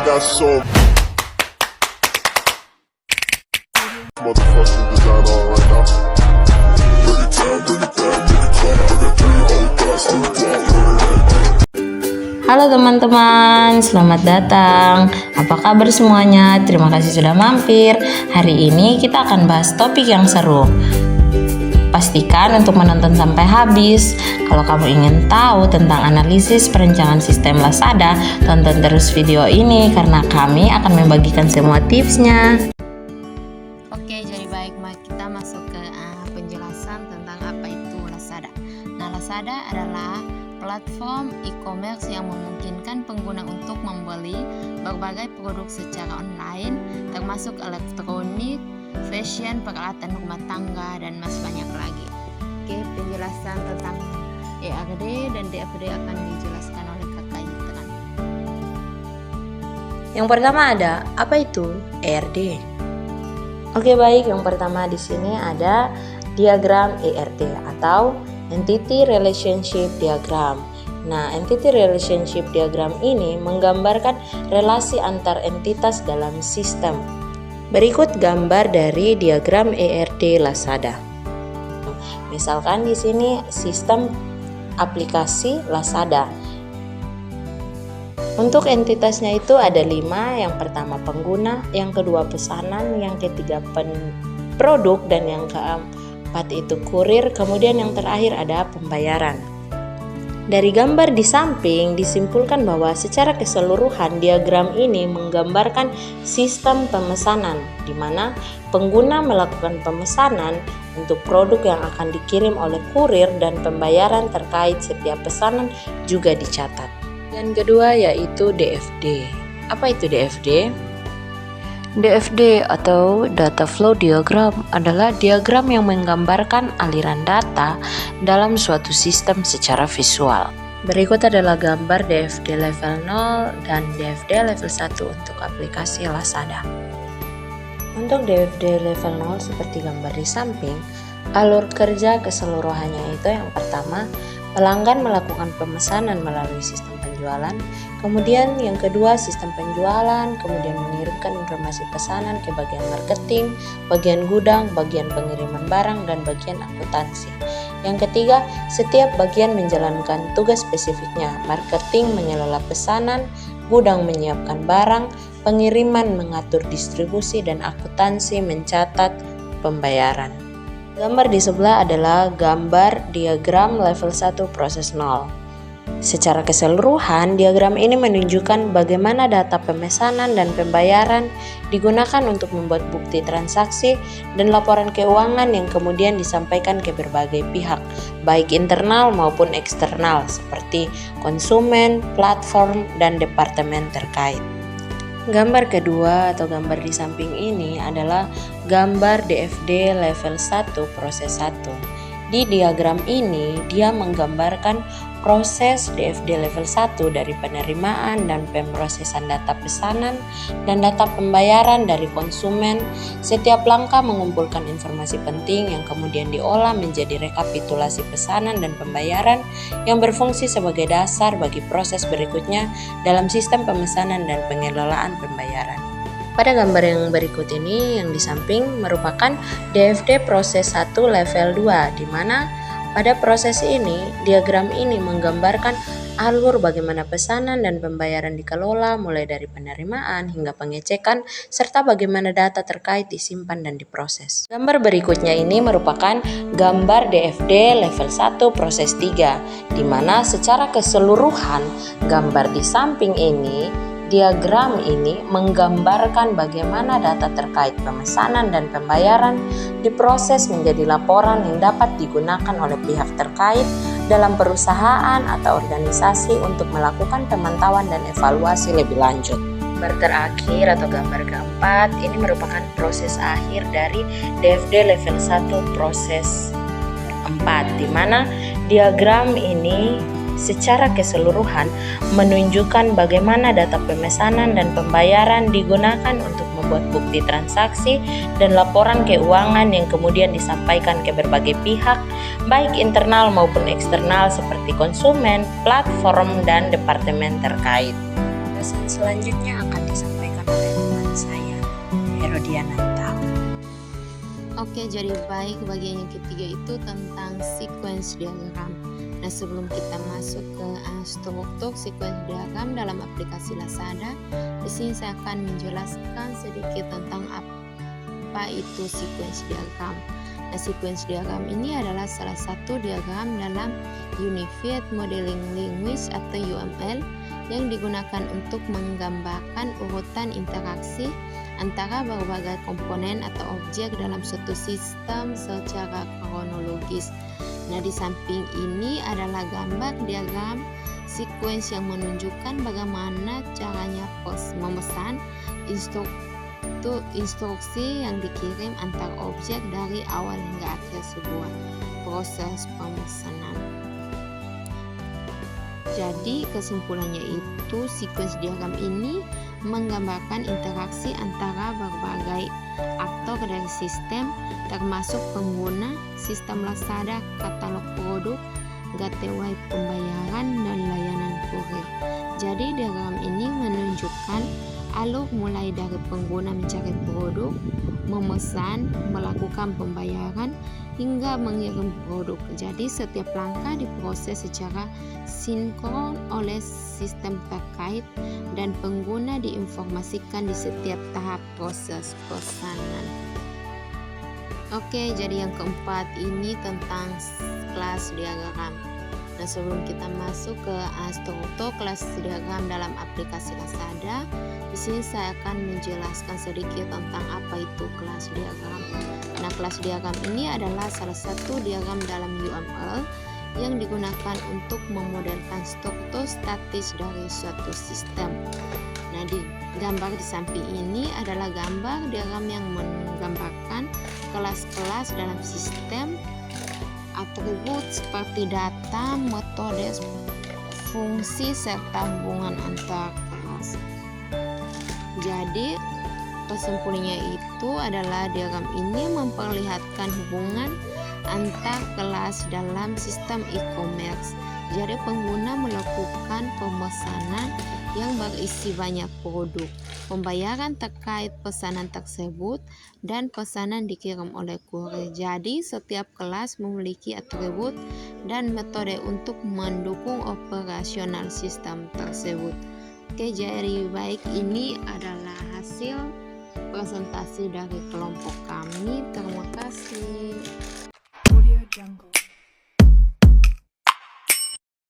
got so motherfucking design on right now. Bring it down, bring it down, bring it down. I got 3 old guys to Halo teman-teman, selamat datang. Apa kabar semuanya? Terima kasih sudah mampir. Hari ini kita akan bahas topik yang seru. Pastikan untuk menonton sampai habis. Kalau kamu ingin tahu tentang analisis perencanaan sistem Lazada, tonton terus video ini karena kami akan membagikan semua tipsnya. Oke, jadi baik, kita masuk ke penjelasan tentang apa itu Lazada. Nah, Lazada adalah platform e-commerce yang memungkinkan pengguna untuk membeli berbagai produk secara online, termasuk elektronik, fashion, peralatan rumah tangga, dan masih banyak lagi. Oke, penjelasan tentang ERD dan DFD akan dijelaskan oleh Kakak Yitran. Yang pertama ada, apa itu ERD? Oke, baik, yang pertama di sini ada diagram ERD atau Entity Relationship Diagram. Nah, Entity Relationship Diagram ini menggambarkan relasi antar entitas dalam sistem. Berikut gambar dari diagram ERD Lazada. Misalkan di sini sistem aplikasi Lazada. Untuk entitasnya itu ada 5, yang pertama pengguna, yang kedua pesanan, yang ketiga produk, dan yang keempat itu kurir, kemudian yang terakhir ada pembayaran. Dari gambar di samping disimpulkan bahwa secara keseluruhan diagram ini menggambarkan sistem pemesanan di mana pengguna melakukan pemesanan untuk produk yang akan dikirim oleh kurir dan pembayaran terkait setiap pesanan juga dicatat. Yang kedua yaitu DFD. Apa itu DFD? DFD atau Data Flow Diagram adalah diagram yang menggambarkan aliran data dalam suatu sistem secara visual. Berikut adalah gambar DFD level 0 dan DFD level 1 untuk aplikasi Lazada. Untuk DFD level 0 seperti gambar di samping, alur kerja keseluruhannya itu yang pertama, pelanggan melakukan pemesanan melalui sistem penjualan, kemudian yang kedua sistem penjualan, kemudian mengirimkan informasi pesanan ke bagian marketing, bagian gudang, bagian pengiriman barang, dan bagian akuntansi. Yang ketiga, setiap bagian menjalankan tugas spesifiknya. Marketing mengelola pesanan, gudang menyiapkan barang, pengiriman mengatur distribusi, dan akuntansi mencatat pembayaran. Gambar di sebelah adalah gambar diagram level 1 proses 0. Secara keseluruhan, diagram ini menunjukkan bagaimana data pemesanan dan pembayaran digunakan untuk membuat bukti transaksi dan laporan keuangan yang kemudian disampaikan ke berbagai pihak, baik internal maupun eksternal seperti konsumen, platform, dan departemen terkait. Gambar kedua atau gambar di samping ini adalah gambar DFD level 1 proses 1. Di diagram ini dia menggambarkan proses DFD level 1 dari penerimaan dan pemrosesan data pesanan dan data pembayaran dari konsumen. Setiap langkah mengumpulkan informasi penting yang kemudian diolah menjadi rekapitulasi pesanan dan pembayaran yang berfungsi sebagai dasar bagi proses berikutnya dalam sistem pemesanan dan pengelolaan pembayaran. Pada gambar yang berikut ini yang di samping merupakan DFD proses 1 level 2 di mana pada proses ini, diagram ini menggambarkan alur bagaimana pesanan dan pembayaran dikelola mulai dari penerimaan hingga pengecekan serta bagaimana data terkait disimpan dan diproses. Gambar berikutnya ini merupakan gambar DFD level 1 proses 3 di mana secara keseluruhan gambar di samping ini diagram ini menggambarkan bagaimana data terkait pemesanan dan pembayaran diproses menjadi laporan yang dapat digunakan oleh pihak terkait dalam perusahaan atau organisasi untuk melakukan pemantauan dan evaluasi lebih lanjut. Gambar terakhir atau gambar keempat ini merupakan proses akhir dari DFD level 1 proses 4 di mana diagram ini secara keseluruhan menunjukkan bagaimana data pemesanan dan pembayaran digunakan untuk membuat bukti transaksi dan laporan keuangan yang kemudian disampaikan ke berbagai pihak, baik internal maupun eksternal seperti konsumen, platform, dan departemen terkait. Penjelasan selanjutnya akan disampaikan kalau dia naik tahu. Oke, jadi baik, bagian yang ketiga itu tentang sequence diagram. Nah, sebelum kita masuk ke struktur sequence diagram dalam aplikasi Lazada, di sini saya akan menjelaskan sedikit tentang apa itu sequence diagram. Nah, sequence diagram ini adalah salah satu diagram dalam Unified Modeling Language atau UML yang digunakan untuk menggambarkan urutan interaksi antara berbagai komponen atau objek dalam suatu sistem secara kronologis. Nah, di samping ini adalah gambar diagram sequence yang menunjukkan bagaimana caranya memesan instruksi yang dikirim antar objek dari awal hingga akhir sebuah proses pemesanan. Jadi kesimpulannya itu sequence diagram ini menggambarkan interaksi antara berbagai aktor dari sistem termasuk pengguna, sistem Lazada, katalog produk, gateway pembayaran, dan layanan kurir. Jadi diagram ini menunjukkan alur mulai dari pengguna mencari produk, memesan, melakukan pembayaran, hingga mengirim produk. Jadi setiap langkah diproses secara sinkron oleh sistem terkait dan pengguna diinformasikan di setiap tahap proses pesanan. Oke, jadi yang keempat ini tentang kelas diagram. Nah, sebelum kita masuk ke struktur kelas diagram dalam aplikasi Lazada, di sini saya akan menjelaskan sedikit tentang apa itu kelas diagram. Nah, kelas diagram ini adalah salah satu diagram dalam UML yang digunakan untuk memodelkan struktur statis dari suatu sistem. Nah, di gambar di samping ini adalah gambar diagram yang menggambarkan kelas-kelas dalam sistem, atribut seperti data, metode, fungsi, serta hubungan antar kelas. Jadi kesimpulannya itu adalah diagram ini memperlihatkan hubungan antar kelas dalam sistem e-commerce. Jadi pengguna melakukan pemesanan yang berisi banyak produk, pembayaran terkait pesanan tersebut, dan pesanan dikirim oleh kurir. Jadi setiap kelas memiliki atribut dan metode untuk mendukung operasional sistem tersebut. Oke, jadi baik, ini adalah hasil presentasi dari kelompok kami. Terima kasih. Audio Jungle.